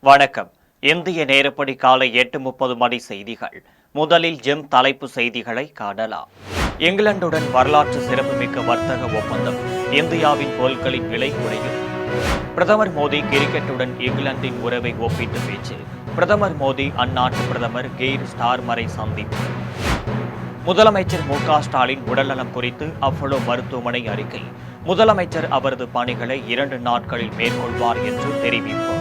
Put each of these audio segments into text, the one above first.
வணக்கம். இந்திய நேரப்படி காலை 8:30 மணி செய்திகள். முதலில் ஜெம் தலைப்பு செய்திகளை காணலாம். இங்கிலாந்துடன் வரலாற்று சிறப்புமிக்க வர்த்தக ஒப்பந்தம். இந்தியாவின் பொருட்களின் விலை குறையும். பிரதமர் மோடி கிரிக்கெட்டுடன் இங்கிலாந்தின் உறவை ஒப்பிட்டு பேச்சு. பிரதமர் மோடி அந்நாட்டு பிரதமர் கெய்ர் ஸ்டார்மரை சந்திப்பு. முதலமைச்சர் மு.க.ஸ்டாலின் உடல்நலம் குறித்து அப்போலோ மருத்துவமனை அறிக்கை. முதலமைச்சர் அவரது பணிகளை 2 நாட்களில் மேற்கொள்வார் என்று தெரிவிப்பு.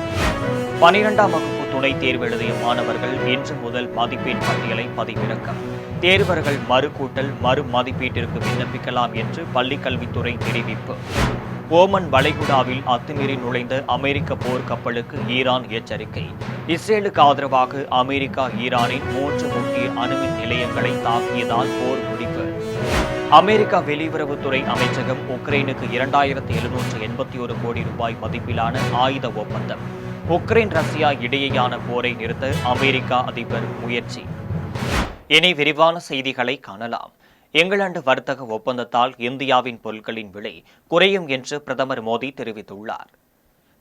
12ஆம் வகுப்பு துணைத் தேர்வு எழுதிய மாணவர்கள் இன்று முதல் மதிப்பெண் பட்டியலை பதிவிறக்கம். தேர்வர்கள் மறுகூட்டல் மறு மதிப்பீட்டிற்கு விண்ணப்பிக்கலாம் என்று பள்ளிக்கல்வித்துறை தெரிவிப்பு. ஓமன் வளைகுடாவில் அத்துமீறி நுழைந்த அமெரிக்க போர் கப்பலுக்கு ஈரான் எச்சரிக்கை. இஸ்ரேலுக்கு ஆதரவாக அமெரிக்கா ஈரானின் 3 முக்கிய அணுமின் நிலையங்களை தாக்கியதால் போர் முடிவு. அமெரிக்கா வெளியுறவுத்துறை அமைச்சகம் உக்ரைனுக்கு 2781 கோடி ரூபாய் மதிப்பிலான ஆயுத ஒப்பந்தம். உக்ரைன் ரஷ்யா இடையேயான போரை நிறுத்த அமெரிக்கா அதிபர் முயற்சி. இனி விரிவான செய்திகளை காணலாம். இங்கிலாந்து வர்த்தக ஒப்பந்தத்தால் இந்தியாவின் பொருட்களின் விலை குறையும் என்று பிரதமர் மோடி தெரிவித்துள்ளார்.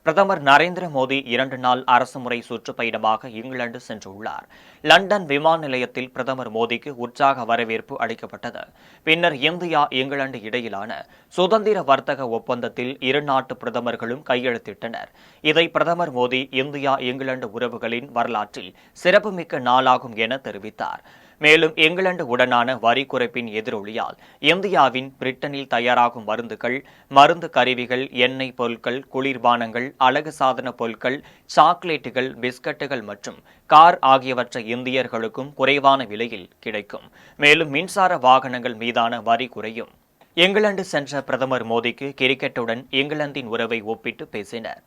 பிரதமர் நரேந்திர மோடி 2 நாள் அரசுமுறை சுற்றுப்பயணமாக இங்கிலாந்து சென்றுள்ளார். லண்டன் விமான நிலையத்தில் பிரதமர் மோடிக்கு உற்சாக வரவேற்பு அளிக்கப்பட்டது. பின்னர் இந்தியா இங்கிலாந்து இடையிலான சுதந்திர வர்த்தக ஒப்பந்தத்தில் 2 நாட்டு பிரதமர்களும் கையெழுத்திட்டனர். இதை பிரதமர் மோடி இந்தியா இங்கிலாந்து உறவுகளின் வரலாற்றில் சிறப்புமிக்க நாளாகும் என தெரிவித்தார். மேலும் இங்கிலாந்து உடனான வரி குறைப்பின் எதிரொலியால் இந்தியாவின் பிரிட்டனில் தயாராகும் மருந்துகள், மருந்து கருவிகள், எண்ணெய் பொருட்கள், குளிர்பானங்கள், அழகு சாதன பொருட்கள், சாக்லேட்டுகள், பிஸ்கட்டுகள் மற்றும் கார் ஆகியவற்றை இந்தியர்களுக்கும் குறைவான விலையில் கிடைக்கும். மேலும் மின்சார வாகனங்கள் மீதான வரி குறையும். இங்கிலாந்து சென்ற பிரதமர் மோடிக்கு கிரிக்கெட்டுடன் இங்கிலாந்தின் உறவை ஒப்பிட்டு பேசினர்.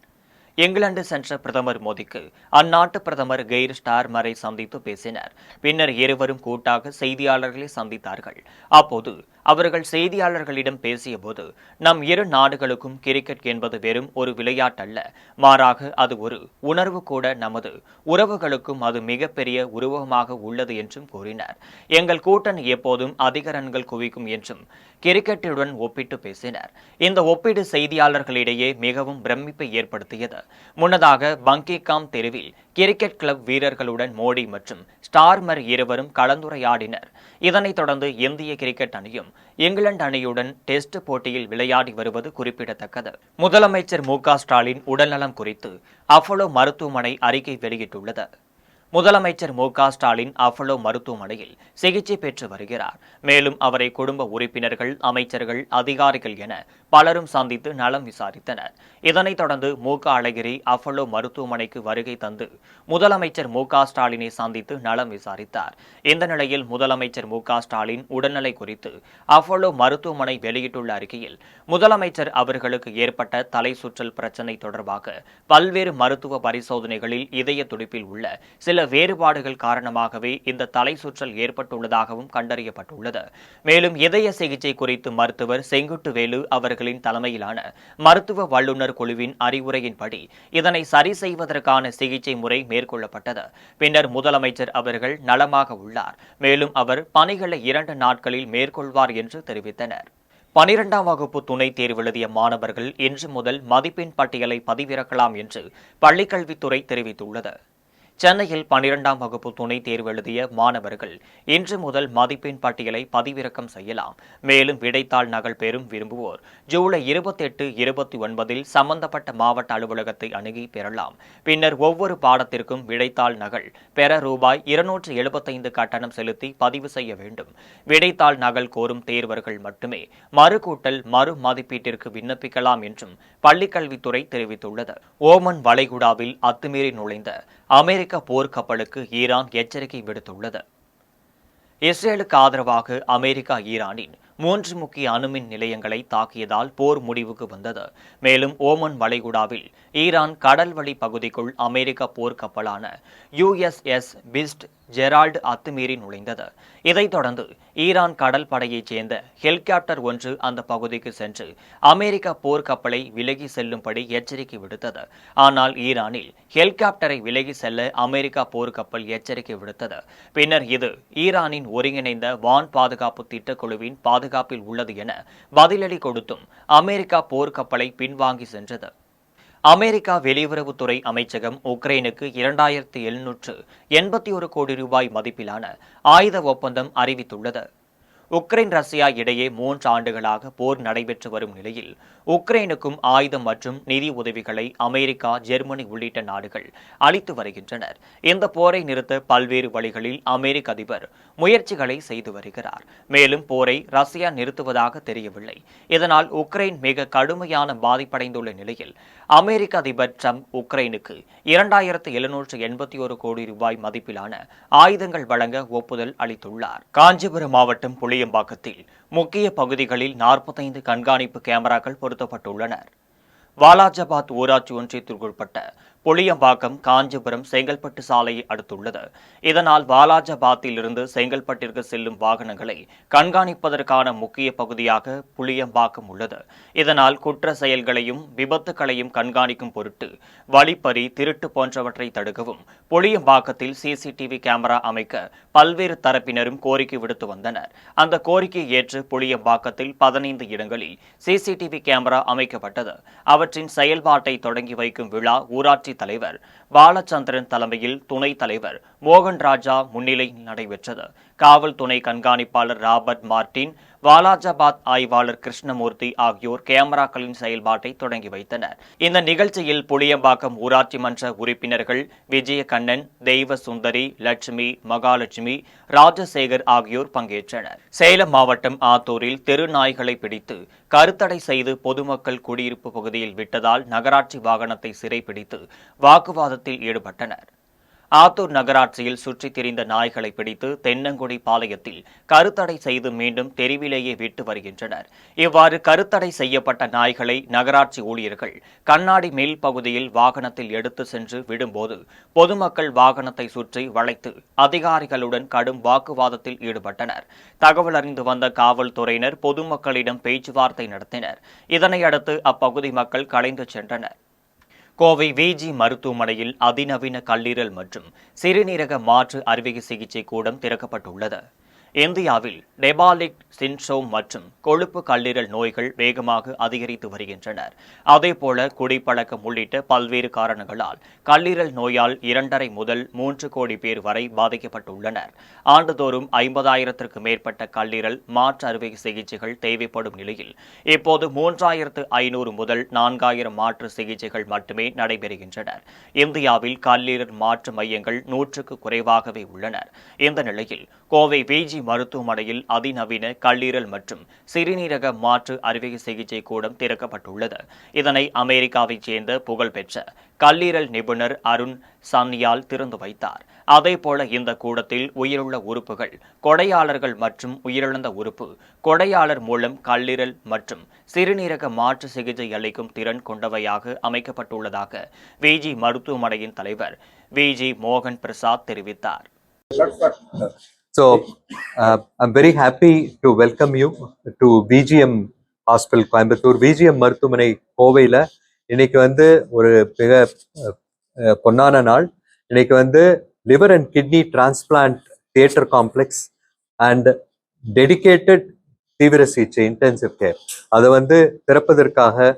இங்கிலாந்து சென்ற பிரதமர் மோடிக்கு அந்நாட்டு பிரதமர் கெய்ர் ஸ்டார்மரை சந்தித்து பேசினர். பின்னர் இருவரும் கூட்டாக செய்தியாளர்களை சந்தித்தார்கள். அப்போது அவர்கள் செய்தியாளர்களிடம் பேசியபோது, நம் 2 நாடுகளுக்கும் கிரிக்கெட் என்பது வெறும் ஒரு விளையாட்டல்ல, மாறாக அது ஒரு உணர்வு கூட. நமது உறவுகளுக்கும் அது மிகப்பெரிய உருவகமாக உள்ளது என்றும் கூறினார். எங்கள் கூட்டணி எப்போதும் அதிக ரன்கள் குவிக்கும் என்றும் கிரிக்கெட்டுடன் ஒப்பிட்டு பேசினர். இந்த ஒப்பீடு செய்தியாளர்களிடையே மிகவும் பிரமிப்பை ஏற்படுத்தியது. முன்னதாக பங்கிங்காம் தெருவில் கிரிக்கெட் கிளப் வீரர்களுடன் மோடி மற்றும் ஸ்டார்மர் இருவரும் கலந்துரையாடினர். இதனைத் தொடர்ந்து இந்திய கிரிக்கெட் அணியும் இங்கிலாந்து அணியுடன் டெஸ்ட் போட்டியில் விளையாடி வருவது குறிப்பிடத்தக்கது. முதலமைச்சர் மு.க.ஸ்டாலின் உடல்நலம் குறித்து அப்போலோ மருத்துவமனை அறிக்கை வெளியிட்டுள்ளது. முதலமைச்சர் மு.க.ஸ்டாலின் அப்போலோ மருத்துவமனையில் சிகிச்சை பெற்று வருகிறார். மேலும் அவரை குடும்ப உறுப்பினர்கள், அமைச்சர்கள், அதிகாரிகள் என பலரும் சந்தித்து நலம் விசாரித்தனர். இதனைத் தொடர்ந்து அழகிரி அப்போலோ மருத்துவமனைக்கு வருகை தந்து முதலமைச்சர் மு.க.ஸ்டாலினை சந்தித்து நலம் விசாரித்தார். இந்த நிலையில் முதலமைச்சர் மு.க.ஸ்டாலின் உடல்நிலை குறித்து அப்போலோ மருத்துவமனை வெளியிட்டுள்ள அறிக்கையில், முதலமைச்சர் அவர்களுக்கு ஏற்பட்ட தலை சுற்றல் பிரச்சினை தொடர்பாக பல்வேறு மருத்துவ பரிசோதனைகளில் இதய துடிப்பில் உள்ள சில வேறுபாடுகள் காரணமாகவே இந்த தலை சுற்றல் ஏற்பட்டுள்ளதாகவும் கண்டறியப்பட்டுள்ளது. மேலும் இதய சிகிச்சை குறித்து மருத்துவர் செங்குட்டுவேலு அவர்களின் தலைமையிலான மருத்துவ வல்லுநர் குழுவின் அறிவுரையின்படி இதனை சரி செய்வதற்கான சிகிச்சை முறை மேற்கொள்ளப்பட்டது. பின்னர் முதலமைச்சர் அவர்கள் நலமாக உள்ளார். மேலும் அவர் பணிகளை 2 நாட்களில் மேற்கொள்வார் என்று தெரிவித்தனர். 12ஆம் வகுப்பு துணைத் தேர்வு எழுதிய மாணவர்கள் இன்று முதல் மதிப்பெண் பட்டியலை பதிவிறக்கலாம் என்று பள்ளிக்கல்வித்துறை தெரிவித்துள்ளது. சென்னையில் 12ஆம் வகுப்பு துணைத் தேர்வு எழுதிய மாணவர்கள் இன்று முதல் மதிப்பெண் பட்டியலை பதிவிறக்கம் செய்யலாம். மேலும் விடைத்தாள் நகல் பெறும் விரும்புவோர் ஜூலை 28, 29 சம்பந்தப்பட்ட மாவட்ட அலுவலகத்தை அணுகி பெறலாம். பின்னர் ஒவ்வொரு பாடத்திற்கும் விடைத்தாள் நகல் பெற ரூபாய் 275 கட்டணம் செலுத்தி பதிவு செய்ய வேண்டும். விடைத்தாள் நகல் கோரும் தேர்வர்கள் மட்டுமே மறுகூட்டல் மறு மதிப்பீட்டிற்கு விண்ணப்பிக்கலாம் என்றும் பள்ளிக்கல்வித்துறை தெரிவித்துள்ளது. ஓமன் வளைகுடாவில் அத்துமீறி நுழைந்த அமெரிக்க போர் கப்பலுக்கு ஈரான் எச்சரிக்கை விடுத்துள்ளது. இஸ்ரேலுக்கு ஆதரவாக அமெரிக்கா ஈரானின் 3 முக்கிய அணுமின் நிலையங்களை தாக்கியதால் போர் முடிவுக்கு வந்தது. மேலும் ஓமன் வளைகுடாவில் ஈரான் கடல்வழி பகுதிக்குள் அமெரிக்க போர் கப்பலான USS பிஸ்ட் ஜெரால்டு அத்துமீறி நுழைந்தது. இதைத் தொடர்ந்து ஈரான் கடல் படையைச் சேர்ந்த ஹெலிகாப்டர் ஒன்று அந்த பகுதிக்கு சென்று அமெரிக்க போர் கப்பலை விலகி செல்லும்படி எச்சரிக்கை விடுத்தது. ஆனால் ஈரானில் ஹெலிகாப்டரை விலகி செல்ல அமெரிக்கா போர் கப்பல் எச்சரிக்கை விடுத்தது. பின்னர் இது ஈரானின் ஒருங்கிணைந்த வான் பாதுகாப்பு திட்டக்குழுவின் பாதுகாப்பில் உள்ளது என பதிலடி கொடுத்தும் அமெரிக்கா போர் கப்பலை பின்வாங்கி சென்றது. அமெரிக்கா வெளியுறவுத்துறை அமைச்சகம் உக்ரைனுக்கு 2781 கோடி ரூபாய் மதிப்பிலான ஆயுத ஒப்பந்தம் அறிவித்துள்ளது. உக்ரைன் ரஷ்யா இடையே 3 ஆண்டுகளாக போர் நடைபெற்று வரும் நிலையில் உக்ரைனுக்கும் ஆயுதம் மற்றும் நிதி உதவிகளை அமெரிக்கா, ஜெர்மனி உள்ளிட்ட நாடுகள் அளித்து வருகின்றனர். இந்த போரை நிறுத்த பல்வேறு வழிகளில் அமெரிக்க அதிபர் முயற்சிகளை செய்து வருகிறார். மேலும் போரை ரஷ்யா நிறுத்துவதாக தெரியவில்லை. இதனால் உக்ரைன் மிக கடுமையான பாதிப்படைந்துள்ள நிலையில் அமெரிக்க அதிபர் ட்ரம்ப் உக்ரைனுக்கு 2781 கோடி ரூபாய் மதிப்பிலான ஆயுதங்கள் வழங்க ஒப்புதல் அளித்துள்ளார். காஞ்சிபுரம் மாவட்டம் புளியம்பாக்கத்தில் முக்கிய பகுதிகளில் 45 கண்காணிப்பு கேமராக்கள் பொருத்தப்பட்டுள்ளன. வாலாஜாபாத் ஊராட்சி ஒன்றியத்திற்குட்பட்ட புளியம்பாக்கம் காஞ்சிபுரம் செங்கல்பட்டு சாலையை அடுத்துள்ளது. இதனால் வாலாஜாபாத்தில் இருந்து செங்கல்பட்டிற்கு செல்லும் வாகனங்களை கண்காணிப்பதற்கான முக்கிய பகுதியாக புளியம்பாக்கம் உள்ளது. இதனால் குற்ற செயல்களையும் விபத்துகளையும் கண்காணிக்கும் பொருட்டு வழிப்பறி, திருட்டு போன்றவற்றை தடுக்கவும் புளியம்பாக்கத்தில் சிசிடிவி கேமரா அமைக்க பல்வேறு தரப்பினரும் கோரிக்கை விடுத்து வந்தனர். அந்த கோரிக்கையை ஏற்று புளியம்பாக்கத்தில் 15 இடங்களில் சிசிடிவி கேமரா அமைக்கப்பட்டது. அவற்றின் செயல்பாட்டை தொடங்கி வைக்கும் விழா ஊராட்சி தலைவர் பாலச்சந்திரன் தலைமையில் துணைத் தலைவர் மோகன் ராஜா முன்னிலையில் நடைபெற்றது. காவல் துணை கண்காணிப்பாளர் ராபர்ட் மார்டின், வாலாஜாபாத் ஆய்வாளர் கிருஷ்ணமூர்த்தி ஆகியோர் கேமராக்களின் செயல்பாட்டை தொடங்கி வைத்தனர். இந்த நிகழ்ச்சியில் புளியம்பாக்கம் ஊராட்சி மன்ற உறுப்பினர்கள் விஜயகண்ணன், தெய்வ சுந்தரி, லட்சுமி, மகாலட்சுமி, ராஜசேகர் ஆகியோர் பங்கேற்றனர். சேலம் மாவட்டம் ஆத்தூரில் தெரு நாய்களை பிடித்து கருத்தடை செய்து பொதுமக்கள் குடியிருப்பு பகுதியில் விட்டதால் நகராட்சி வாகனத்தை சிறைப்பிடித்து வாக்குவாதத்தில் ஈடுபட்டனர். ஆத்தூர் நகராட்சியில் சுற்றித் திரிந்த நாய்களை பிடித்து தென்னங்குடி பாளையத்தில் கருத்தடை செய்து மீண்டும் தெருவிலேயே விட்டு வருகின்றனர். இவ்வாறு கருத்தடை செய்யப்பட்ட நாய்களை நகராட்சி ஊழியர்கள் கண்ணாடி மேல் பகுதியில் வாகனத்தில் எடுத்து சென்று விடும்போது பொதுமக்கள் வாகனத்தை சுற்றி வளைத்து அதிகாரிகளுடன் கடும் வாக்குவாதத்தில் ஈடுபட்டனர். தகவல் அறிந்து வந்த காவல்துறையினர் பொதுமக்களிடம் பேச்சுவார்த்தை நடத்தினர். இதனையடுத்து அப்பகுதி மக்கள் கலைந்து சென்றனர். கோவை விஜி மருத்துவமனையில் அதிநவீன கல்லீரல் மற்றும் சிறுநீரக மாற்று அறுவை சிகிச்சை கூடம் திறக்கப்பட்டுள்ளது. இந்தியாவில் டெபாலிக் சிண்ட்ரோம் மற்றும் கொழுப்பு கல்லீரல் நோய்கள் வேகமாக அதிகரித்து வருகின்றன. அதேபோல குடிப்பழக்கம் உள்ளிட்ட பல்வேறு காரணங்களால் கல்லீரல் நோயால் 2.5 முதல் 3 கோடி பேர் வரை பாதிக்கப்பட்டுள்ளனர். ஆண்டுதோறும் 50,000க்கும் மேற்பட்ட கல்லீரல் மாற்று அறுவை சிகிச்சைகள் தேவைப்படும் நிலையில் இப்போது 3,500 முதல் 4,000 மாற்று சிகிச்சைகள் மட்டுமே நடைபெறுகின்றன. இந்தியாவில் கல்லீரல் மாற்று மையங்கள் 100க்கு குறைவாகவே உள்ளன. இந்த நிலையில் கோவை விஜி மருத்துவமனையில் அதிநவீன கல்லீரல் மற்றும் சிறுநீரக மாற்று அறுவை சிகிச்சை கூடம் திறக்கப்பட்டுள்ளது. இதனை அமெரிக்காவைச் சேர்ந்த புகழ்பெற்ற கல்லீரல் நிபுணர் அருண் சான்யால் திறந்து வைத்தார். அதேபோல இந்த கூடத்தில் உயிருள்ள உறுப்புகள் கொடையாளர்கள் மற்றும் உயிரிழந்த உறுப்பு கொடையாளர் மூலம் கல்லீரல் மற்றும் சிறுநீரக மாற்று சிகிச்சை அளிக்கும் திறன் கொண்டவையாக அமைக்கப்பட்டுள்ளதாக விஜி மருத்துவமனையின் தலைவர் விஜி மோகன் பிரசாத் தெரிவித்தார். So, I'm very happy to welcome you to VGM Hospital Coimbatore. VGM மருத்துவமனை கோவையில் இன்னைக்கு ஒரு மிக பொன்னான நாள். இன்னைக்கு liver and kidney transplant theatre complex and dedicated தீவிர சிகிச்சை இன்டென்சிவ் கேர் அதை திறப்பதற்காக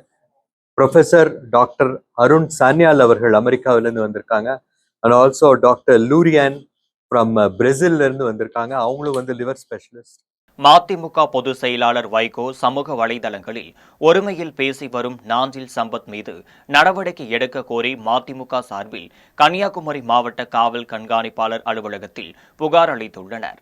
ப்ரொஃபஸர் டாக்டர் அருண் சான்யால் அவர்கள் அமெரிக்காவிலிருந்து வந்திருக்காங்க. அண்ட் ஆல்சோ டாக்டர் லூரியான் ஃப்ரம் பிரேசில்ல இருந்து வந்திருக்காங்க. அவங்களும் லிவர் ஸ்பெஷலிஸ்ட். மதிமுக பொதுச் செயலாளர் வைகோ சமூக வலைதளங்களில் ஒருமையில் பேசி வரும் நாஞ்சில் சம்பத் மீது நடவடிக்கை எடுக்க கோரி மதிமுக சார்பில் கன்னியாகுமரி மாவட்ட காவல் கண்காணிப்பாளர் அலுவலகத்தில் புகார் அளித்துள்ளனர்.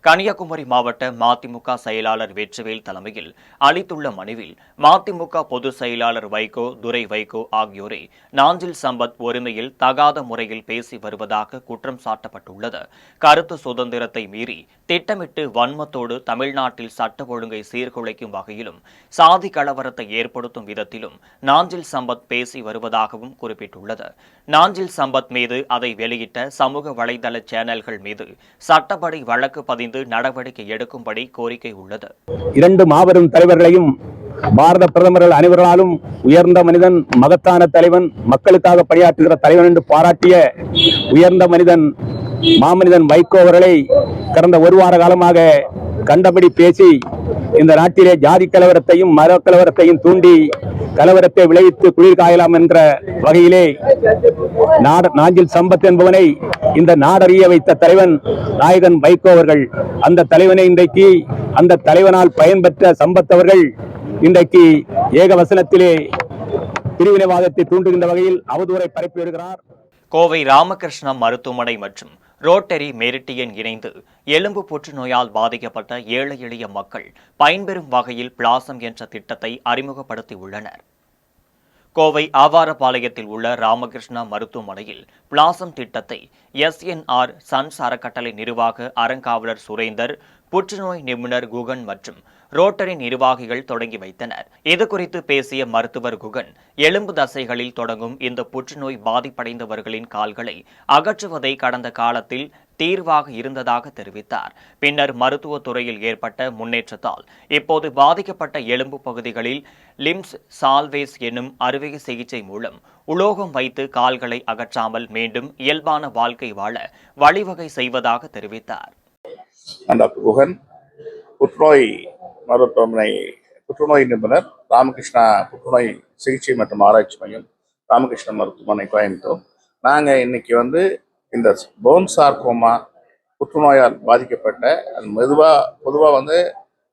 கன்னியாகுமரி மாவட்ட மதிமுக செயலாளர் வெற்றிவேல் தலைமையில் அளித்துள்ள மனுவில் மதிமுக பொதுச் செயலாளர் வைகோ, துரை வைகோ ஆகியோரை நாஞ்சில் சம்பத் ஒருமையில் தகாத முறையில் பேசி வருவதாக குற்றம் சாட்டப்பட்டுள்ளது. கருத்து சுதந்திரத்தை மீறி திட்டமிட்டு வன்மத்தோடு தமிழ்நாட்டில் சட்ட ஒழுங்கை சீர்குலைக்கும் வகையிலும் சாதி கலவரத்தை ஏற்படுத்தும் விதத்திலும் நாஞ்சில் சம்பத் பேசி வருவதாகவும் குறிப்பிட்டுள்ளது. நாஞ்சில் சம்பத் மீது அதை வெளியிட்ட சமூக வலைதள சேனல்கள் மீது சட்டப்படி வழக்கு பதிந்து நடவடிக்கை எடுக்கும்படி கோரிக்கை உள்ளது. 2 மாபெரும் தலைவர்களையும் பாரத பிரதமர்கள் அனைவராலும் உயர்ந்த மனிதன், மகத்தான தலைவன், மக்களுக்காக பணியாற்றுகிற தலைவன் என்று பாராட்டிய உயர்ந்த மனிதன் மாமனிதன் வைகோ அவர்களை கடந்த 1 வார காலமாக கண்டபடி பேசி இந்த நாட்டிலே ஜாதி கலவரத்தையும் மத கலவரத்தையும் தூண்டி கலவரத்தை விளைவித்து குளிர் காயலாம் என்ற வகையிலே நாஞ்சில் சம்பத் என்பவனை இந்த நாடறிய வைத்த தலைவன் நாயகன் வைகோ அவர்கள். அந்த தலைவனை இன்றைக்கு அந்த தலைவனால் பயன்பெற்ற சம்பத் அவர்கள் இன்றைக்கு ஏகவசனத்திலே பிரிவினைவாதத்தை தூண்டுகின்ற வகையில் அவதூறை பரப்பி வருகிறார். கோவை ராமகிருஷ்ணா மருத்துவமனை மற்றும் ரோட்டரி மெரிட்டியன் இணைந்து எலும்பு புற்றுநோயால் பாதிக்கப்பட்ட ஏழை எளிய மக்கள் பயன்பெறும் வகையில் பிளாசம் என்ற திட்டத்தை அறிமுகப்படுத்தியுள்ளனர். கோவை ஆவாரபாளையத்தில் உள்ள ராமகிருஷ்ணா மருத்துவமனையில் பிளாசம் திட்டத்தை SNR சன்ஸ் அறக்கட்டளை நிர்வாக அறங்காவலர் சுரேந்தர், புற்றுநோய் நிபுணர் குகன் மற்றும் ரோட்டரி நிர்வாகிகள் தொடங்கி வைத்தனர். இதுகுறித்து பேசிய மருத்துவர் குகன், எலும்பு தசைகளில் தொடங்கும் இந்த புற்றுநோய் பாதிப்படைந்தவர்களின் கால்களை அகற்றுவதை கடந்த காலத்தில் தீர்வாக இருந்ததாக தெரிவித்தார். பின்னர் மருத்துவத்துறையில் ஏற்பட்ட முன்னேற்றத்தால் இப்போது பாதிக்கப்பட்ட எலும்பு பகுதிகளில் லிம்ஸ் சால்வேஸ் என்னும் அறுவை சிகிச்சை மூலம் உலோகம் வைத்து கால்களை அகற்றாமல் மீண்டும் இயல்பான வாழ்க்கை வாழ வழிவகை செய்வதாக தெரிவித்தார். புற்றுநோய் மருத்துவமனை புற்றுநோய் நிபுணர், ராமகிருஷ்ணா புற்றுநோய் சிகிச்சை மற்றும் ஆராய்ச்சி மையம், ராமகிருஷ்ணா மருத்துவமனை, கோயம்புத்தூர். நாங்கள் இன்னைக்கு இந்த போன் சார்கோமா புற்றுநோயால் பாதிக்கப்பட்ட அது பொதுவாக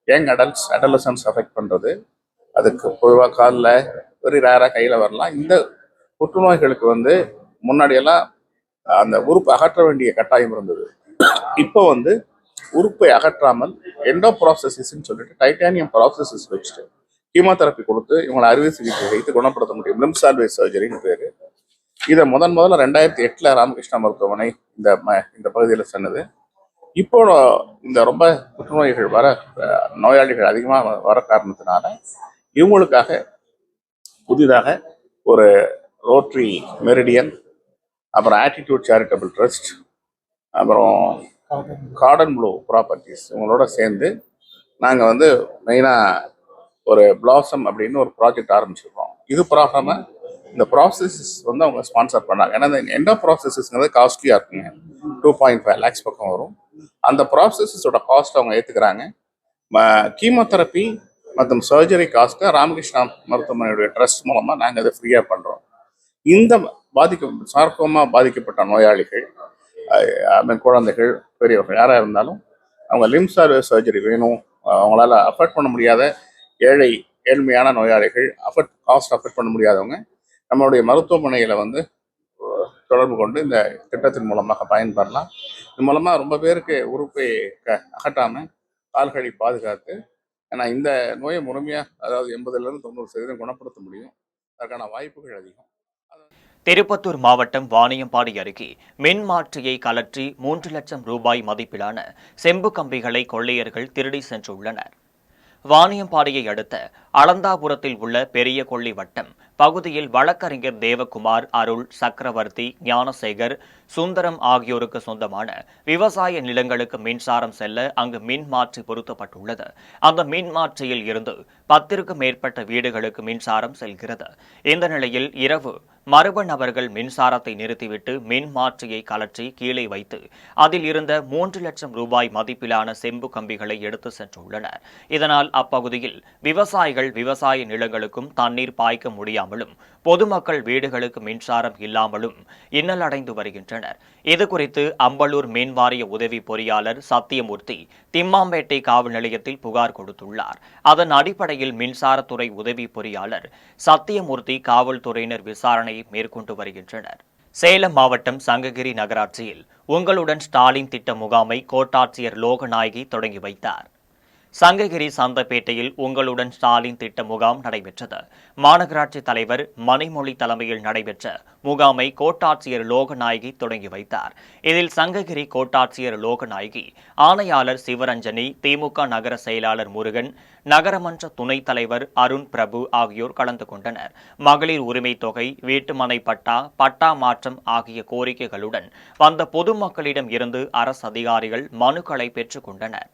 யங் அடலசன்ஸ் அஃபெக்ட் பண்ணுறது. அதுக்கு பொதுவாக காலில் வெரி ரேராக கையில் வரலாம். இந்த புற்றுநோய்களுக்கு முன்னாடியெல்லாம் அந்த உறுப்பு அகற்ற வேண்டிய கட்டாயம் இருந்தது. இப்போ உறுப்பை அகற்றாமல் எண்டோப்ராசசிஸ்ன்னு சொல்லிட்டு டைட்டானியம் ப்ராசஸஸ் வச்சுட்டு கீமோதெரப்பி கொடுத்து இவங்களை அறுவை சிகிச்சை வைத்து குணப்படுத்த முடியும். லிம்ப் சால்வேஸ் சர்ஜரின்னு பேர். இதை முதல்ல 2008 ராமகிருஷ்ணா மருத்துவமனை இந்த பகுதியில் சொன்னது. இப்போ இந்த ரொம்ப புற்றுநோய்கள் நோயாளிகள் அதிகமாக வர காரணத்தினால இவங்களுக்காக புதிதாக ஒரு ரோட்டரி மெரிடியன், அப்புறம் ஆட்டிடியூட் சேரிட்டபிள் ட்ரஸ்ட், அப்புறம் கார்டன் ப்ளூ ப்ராப்பர்ட்டிஸ் இவங்களோட சேர்ந்து நாங்கள் மெயினாக ஒரு பிளாசம் அப்படின்னு ஒரு ப்ராஜெக்ட் ஆரம்பிச்சிருக்கோம். இது ப்ராப்ளமாக இந்த ப்ராசஸஸ் அவங்க ஸ்பான்சர் பண்ணாங்க. ஏன்னா இந்த எண்டோ ப்ராசஸஸ்ங்கிறது காஸ்ட்லியாக இருக்குங்க. 2.5 lakhs பக்கம் வரும். அந்த ப்ராசஸஸோட காஸ்ட் அவங்க ஏற்றுக்கிறாங்க. கீமோதெரப்பி மற்றும் சர்ஜரி காஸ்ட்டை ராமகிருஷ்ணா மருத்துவமனையுடைய ட்ரஸ்ட் மூலமாக நாங்கள் அதை ஃப்ரீயாக பண்ணுறோம். இந்த சார்கோமா பாதிக்கப்பட்ட நோயாளிகள், குழந்தைகள், பெரியவர்கள் யாராக இருந்தாலும் அவங்க லிம்ப் சால்வேஸ் சர்ஜரி வேணும், அவங்களால அஃபோர்ட் பண்ண முடியாத ஏழ்மையான நோயாளிகள், காஸ்ட் அஃபோர்ட் பண்ண முடியாதவங்க நம்மளுடைய மருத்துவமனையில் தொடர்பு கொண்டு இந்த திட்டத்தின் மூலமாக பயன்பெறலாம். இது மூலமாக ரொம்ப பேருக்கு உறுப்பை அகட்டாமல் கால்களை பாதுகாத்து, ஏன்னா இந்த நோயை முழுமையாக அதாவது 80% குணப்படுத்த முடியும். அதற்கான வாய்ப்புகள் அதிகம். திருப்பத்தூர் மாவட்டம் வாணியம்பாடி அருகே மின் மாற்றியை கலற்றி 3 லட்சம் ரூபாய் மதிப்பிலான செம்பு கம்பிகளை கொள்ளையர்கள் திருடி சென்றுள்ளனர். வாணியம்பாடியை அடுத்த அலந்தாபுரத்தில் உள்ள பெரிய கொள்ளி வட்டம் பகுதியில் வழக்கறிஞர் தேவகுமார், அருள், சக்கரவர்த்தி, ஞானசேகர், சுந்தரம் ஆகியோருக்கு சொந்தமான விவசாய நிலங்களுக்கு மின்சாரம் செல்ல அங்கு மின் மாற்றி பொருத்தப்பட்டுள்ளது. அந்த மின் மாற்றியில் இருந்து 10க்கும் மேற்பட்ட வீடுகளுக்கு மின்சாரம் செல்கிறது. இந்த நிலையில் இரவு மர்ம நபர்கள் மின்சாரத்தை நிறுத்திவிட்டு மின் மாற்றியை கலற்றி கீழே வைத்து அதில் இருந்த 3 லட்சம் ரூபாய் மதிப்பிலான செம்பு கம்பிகளை எடுத்து சென்றுள்ளனர். இதனால் அப்பகுதியில் விவசாயிகள் விவசாய நிலங்களுக்கும் தண்ணீர் பாய்க்க முடியாமலும் பொதுமக்கள் வீடுகளுக்கு மின்சாரம் இல்லாமலும் இன்னல் அடைந்து வருகின்றனர். இதுகுறித்து அம்பலூர் மின்வாரிய உதவி பொறியாளர் சத்தியமூர்த்தி திம்மாம்பேட்டை காவல் நிலையத்தில் புகார் கொடுத்துள்ளார். அதன் அடிப்படையில் மின்சாரத்துறை உதவி பொறியாளர் சத்தியமூர்த்தி காவல்துறையினர் விசாரணையை மேற்கொண்டு வருகின்றனர். சேலம் மாவட்டம் சங்ககிரி நகராட்சியில் உங்களுடன் ஸ்டாலின் திட்ட முகாமை கோட்டாட்சியர் லோகநாயகி தொடங்கி வைத்தார். சங்ககிரி சந்தைப்பேட்டையில் உங்களுடன் ஸ்டாலின் திட்ட முகாம் நடைபெற்றது. மாநகராட்சி தலைவர் மணிமொழி தலைமையில் நடைபெற்ற முகாமை கோட்டாட்சியர் லோகநாயகி தொடங்கி வைத்தார். இதில் சங்ககிரி கோட்டாட்சியர் லோகநாயகி, ஆணையாளர் சிவரஞ்சனி, திமுக நகர செயலாளர் முருகன், நகரமன்ற துணைத் தலைவர் அருண் பிரபு ஆகியோர் கலந்து கொண்டனர். மகளிர் உரிமை தொகை, வீட்டுமனை பட்டா, பட்டா மாற்றம் ஆகிய கோரிக்கைகளுடன் வந்த பொதுமக்களிடம் இருந்து அரசு அதிகாரிகள் மனுக்களை பெற்றுக் கொண்டனர்.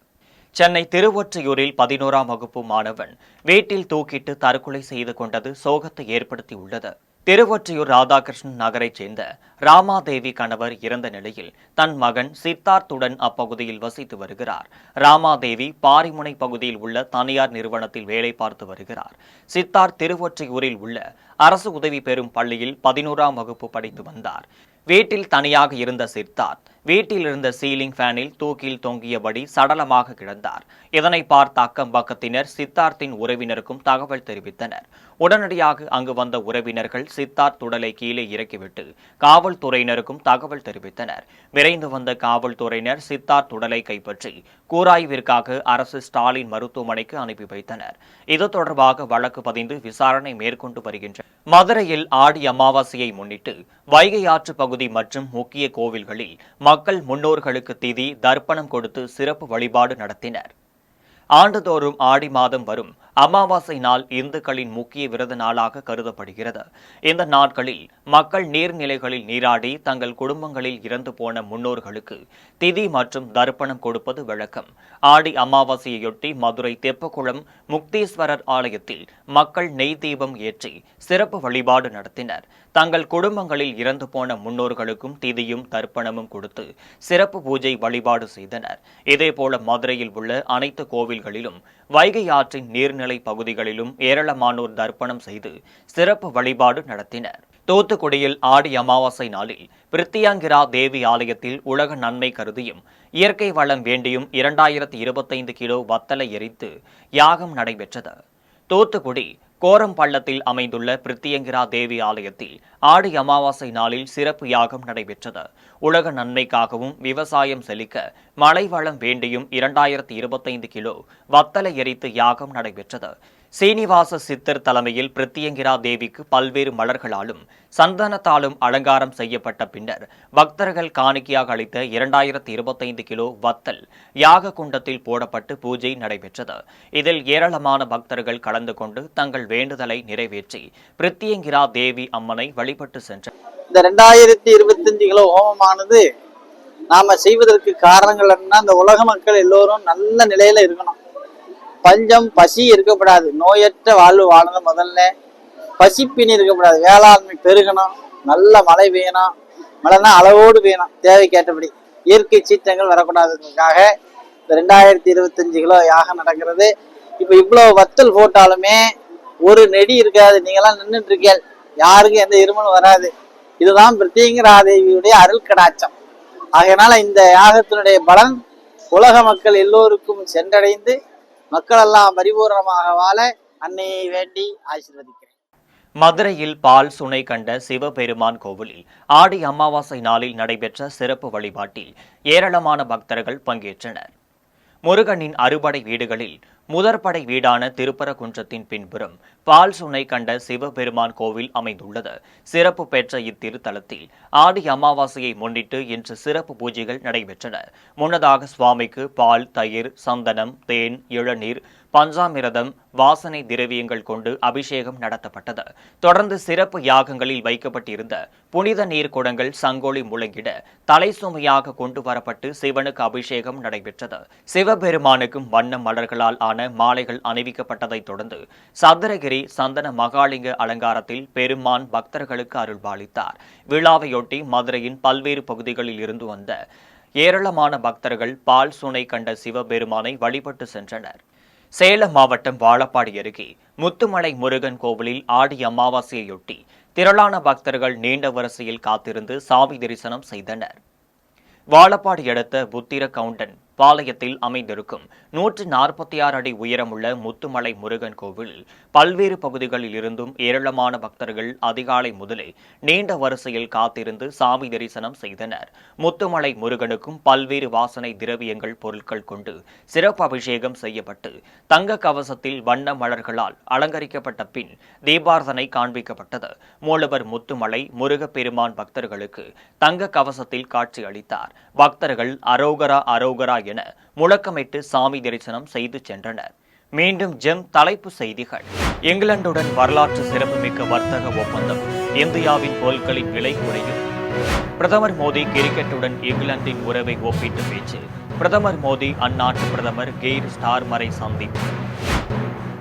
சென்னை திருவொற்றியூரில் 11ஆம் வகுப்பு மாணவன் வீட்டில் தூக்கிட்டு தற்கொலை செய்து கொண்டது சோகத்தை ஏற்படுத்தியுள்ளது. திருவொற்றியூர் ராதாகிருஷ்ணன் நகரைச் சேர்ந்த ராமாதேவி கணவர் இறந்த நிலையில் தன் மகன் சித்தார்த்துடன் அப்பகுதியில் வசித்து வருகிறார். ராமாதேவி பாரிமுனை பகுதியில் உள்ள தனியார் நிறுவனத்தில் வேலை பார்த்து வருகிறார். சித்தார்த் திருவொற்றியூரில் உள்ள அரசு உதவி பெறும் பள்ளியில் 11ஆம் வகுப்பு படித்து வந்தார். வீட்டில் தனியாக இருந்த சித்தார்த் வீட்டில் இருந்த சீலிங் ஃபேனில் தூக்கில் தொங்கியபடி சடலமாக கிடந்தார். இதனை பார்த்த அக்கம் பக்கத்தினர் சித்தார்த்தின் உறவினருக்கும் தகவல் தெரிவித்தனர். உடனடியாக அங்கு வந்த உறவினர்கள் சித்தார்த் உடலை கீழே இறக்கிவிட்டு காவல்துறையினருக்கும் தகவல் தெரிவித்தனர். விரைந்து வந்த காவல்துறையினர் சித்தார்த் உடலை கைப்பற்றி கூராய்விற்காக அரசு ஸ்டாலின் மருத்துவமனைக்கு அனுப்பி வைத்தனர். இது தொடர்பாக வழக்கு பதிந்து விசாரணை மேற்கொண்டு வருகின்றனர். மதுரையில் ஆடி அமாவாசையை முன்னிட்டு வைகை ஆற்று பகுதி மற்றும் முக்கிய கோவில்களில் மக்கள் முன்னோர்களுக்கு திதி தர்ப்பணம் கொடுத்து சிறப்பு வழிபாடு நடத்தினர். ஆண்டுதோறும் ஆடி மாதம் வரும் அமாவாசை நாள் இந்துக்களின் முக்கிய விரத நாளாக கருதப்படுகிறது. இந்த நாட்களில் மக்கள் நீர்நிலைகளில் நீராடி தங்கள் குடும்பங்களில் இறந்து போன முன்னோர்களுக்கு திதி மற்றும் தர்ப்பணம் கொடுப்பது வழக்கம். ஆடி அமாவாசையொட்டி மதுரை தெப்பக்குளம் முக்தீஸ்வரர் ஆலயத்தில் மக்கள் நெய் தீபம் ஏற்றி சிறப்பு வழிபாடு நடத்தினர். தங்கள் குடும்பங்களில் இறந்து போன முன்னோர்களுக்கும் திதியும் தர்ப்பணமும் கொடுத்து சிறப்பு பூஜை வழிபாடு செய்தனர். இதேபோல மதுரையில் உள்ள அனைத்து கோவில்களிலும் வைகை ஆற்றின் நீர்நிலை பகுதிகளிலும் ஏராளமானோர் தர்ப்பணம் செய்து சிறப்பு வழிபாடு நடத்தினர். தூத்துக்குடியில் ஆடி அமாவாசை நாளில் பிரித்தியாங்கிரா தேவி ஆலயத்தில் உலக நன்மை கருதியும் இயற்கை வளம் வேண்டியும் 2025 கிலோ வத்தலை எரித்து யாகம் நடைபெற்றது. தூத்துக்குடி கோரம்பள்ளத்தில் அமைந்துள்ள பிரித்தியங்கிரா தேவி ஆலயத்தில் ஆடி அமாவாசை நாளில் சிறப்பு யாகம் நடைபெற்றது. உலக நன்மைக்காகவும் விவசாயம் செழிக்க மழை வளம் வேண்டியும் 2025 கிலோ வத்தலை எரித்து யாகம் நடைபெற்றது. சீனிவாச சித்தர் தலைமையில் பிரித்தியங்கிரா தேவிக்கு பல்வேறு மலர்களாலும் சந்தனத்தாலும் அலங்காரம் செய்யப்பட்ட பின்னர் பக்தர்கள் காணிக்கையாக அளித்த 2025 கிலோ வத்தல் யாக குண்டத்தில் போடப்பட்டு பூஜை நடைபெற்றது. இதில் ஏராளமான பக்தர்கள் கலந்து கொண்டு தங்கள் வேண்டுதலை நிறைவேற்றி பிரித்தியங்கிரா தேவி அம்மனை வழிபட்டு சென்றனர். இந்த 2025 கிலோ ஹோமமானது நாம செய்வதற்கு காரணங்கள் என்னன்னா, இந்த உலக மக்கள் எல்லோரும் நல்ல நிலையில இருக்கணும். பஞ்சம் பசி இருக்கக்கூடாது. நோயற்ற வாழ்வு வாழணும். முதல்ல பசிப்பினி இருக்கக்கூடாது. வேளாண்மை பெருகணும். நல்ல மழை வேணும். மழைனா அளவோடு வேணும். தேவைக்கேற்றபடி இயற்கை சீற்றங்கள் வரக்கூடாதுக்காக இந்த 2025 கிலோ யாகம் நடக்கிறது. இப்ப இவ்வளவு வத்தல் போட்டாலுமே ஒரு நெடி இருக்காது. நீங்களாம் நின்றுட்டு இருக்கீங்க, யாருக்கும் எந்த இருமலும் வராது. இதுதான் பிரித்தியங்கிரா தேவியுடைய அருள் கடாட்சம். ஆகையினால இந்த யாகத்தினுடைய பலன் உலக மக்கள் எல்லோருக்கும் சென்றடைந்து மக்கள் எல்லாம் பரிபூர்ணமாக வாழ அன்னையை வேண்டி ஆசீர்வதிக்கிறேன். மதுரையில் பால் சுனை கண்ட சிவபெருமான் கோவிலில் ஆடி அமாவாசை நாளில் நடைபெற்ற சிறப்பு வழிபாட்டில் ஏராளமான பக்தர்கள் பங்கேற்றனர். முருகனின் அறுபடை வீடுகளில் முதற்படை வீடான திருப்பரங்குன்றத்தின் பின்புறம் பால் சுனை கண்ட சிவபெருமான் கோவில் அமைந்துள்ளது. சிறப்பு பெற்ற இத்திருத்தலத்தில் ஆடி அமாவாசையை முன்னிட்டு இன்று சிறப்பு பூஜைகள் நடைபெற்றன. முன்னதாக சுவாமிக்கு பால், தயிர், சந்தனம், தேன், இளநீர், பஞ்சாமிரதம், வாசனை திரவியங்கள் கொண்டு அபிஷேகம் நடத்தப்பட்டது. தொடர்ந்து சிறப்பு யாகங்களில் வைக்கப்பட்டிருந்த புனித நீர் குடங்கள் சங்கொலி முழங்கிட தலை சுமையாக கொண்டு வரப்பட்டு சிவனுக்கு அபிஷேகம் நடைபெற்றது. சிவபெருமானுக்கும் வண்ண மலர்களால் ஆன மாலைகள் அணிவிக்கப்பட்டதைத் தொடர்ந்து சதுரகிரி சந்தன மகாலிங்க அலங்காரத்தில் பெருமான் பக்தர்களுக்கு அருள்பாலித்தார். விழாவையொட்டி மதுரையின் பல்வேறு பகுதிகளில் இருந்து வந்த ஏராளமான பக்தர்கள் பால் சுனை கண்ட சிவபெருமானை வழிபட்டு சென்றனர். சேலம் மாவட்டம் வாழப்பாடி அருகே முத்துமலை முருகன் கோவிலில் ஆடி அமாவாசையொட்டி திரளான பக்தர்கள் நீண்ட வரிசையில் காத்திருந்து சாமி தரிசனம் செய்தனர். வாழப்பாடி அடுத்த புத்திர கவுண்டன் பாளையத்தில் அமைந்திருக்கும் 146 அடி உயரமுள்ள முத்துமலை முருகன் கோவிலில் பல்வேறு பகுதிகளில் இருந்தும் ஏராளமான பக்தர்கள் அதிகாலை முதலே நீண்ட வரிசையில் காத்திருந்து சாமி தரிசனம் செய்தனர். முத்துமலை முருகனுக்கும் பல்வேறு வாசனை திரவியங்கள் பொருட்கள் கொண்டு சிறப்பு அபிஷேகம் செய்யப்பட்டு தங்க கவசத்தில் வண்ண மலர்களால் அலங்கரிக்கப்பட்ட பின் தீபார்த்தனை காண்பிக்கப்பட்டது. மூலவர் முத்துமலை முருகப்பெருமான் பக்தர்களுக்கு தங்க கவசத்தில் காட்சி அளித்தார். பக்தர்கள் அரோகரா அரோகரா என முழக்கமிட்டு சாமி தரிசனம் செய்து சென்றனர். மீண்டும் ஜெம் தலைப்பு செய்திகள். இங்கிலாந்துடன் வரலாற்று சிறப்புமிக்க வர்த்தக ஒப்பந்தம். இந்தியாவின் பொருட்களின் விலை குறையும். பிரதமர் மோடி கிரிக்கெட்டுடன் இங்கிலாந்தின் உறவை ஒப்பிட்டு பேச்சு. பிரதமர் மோடி அந்நாட்டு பிரதமர் கெய்ர் ஸ்டார்மரை சந்திப்பு.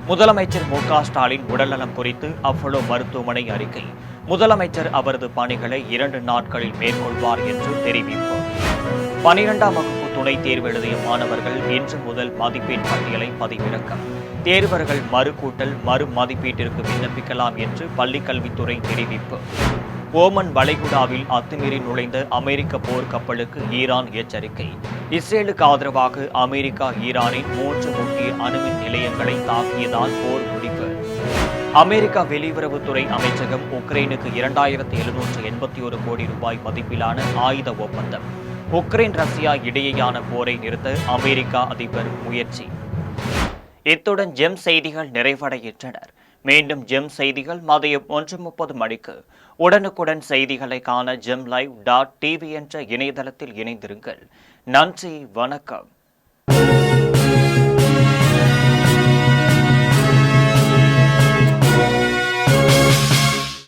முதலமைச்சர் மு.க. ஸ்டாலின் உடல்நலம் குறித்து அப்போலோ மருத்துவமனை அறிக்கை. முதலமைச்சர் அவரது பணிகளை 2 நாட்களில் மேற்கொள்வார் என்று தெரிவிப்பு. 12ஆம் வகுப்பு துணைத் தேர்வு எழுதிய மாணவர்கள் இன்று முதல் மதிப்பெண் பட்டியலை பதிவிறக்கம். தேர்வர்கள் மறுகூட்டல் மறு மதிப்பீட்டிற்கு விண்ணப்பிக்கலாம் என்று பள்ளிக்கல்வித்துறை தெரிவிப்பு. ஓமன் வளைகுடாவில் அத்துமீறி நுழைந்த அமெரிக்க போர்க்கப்பலுக்கு ஈரான் எச்சரிக்கை. இஸ்ரேலுக்கு ஆதரவாக அமெரிக்கா ஈரானின் 3 முக்கிய அணுமின் நிலையங்களை தாக்கியதால் போர் முடிவு. அமெரிக்கா வெளியுறவுத்துறை அமைச்சகம் உக்ரைனுக்கு 2781 கோடி ரூபாய் மதிப்பிலான ஆயுத ஒப்பந்தம். உக்ரைன் ரஷ்யா இடையேயான போரை நிறுத்த அமெரிக்கா அதிபர் முயற்சி. இத்துடன் ஜெம் செய்திகள் நிறைவடைகின்றனர். மீண்டும் ஜெம் செய்திகள் மதியம் 1:30 மணிக்கு. உடனுக்குடன் செய்திகளை காண gemlive.tv என்ற இணையதளத்தில் இணைந்திருங்கள். நன்றி, வணக்கம்.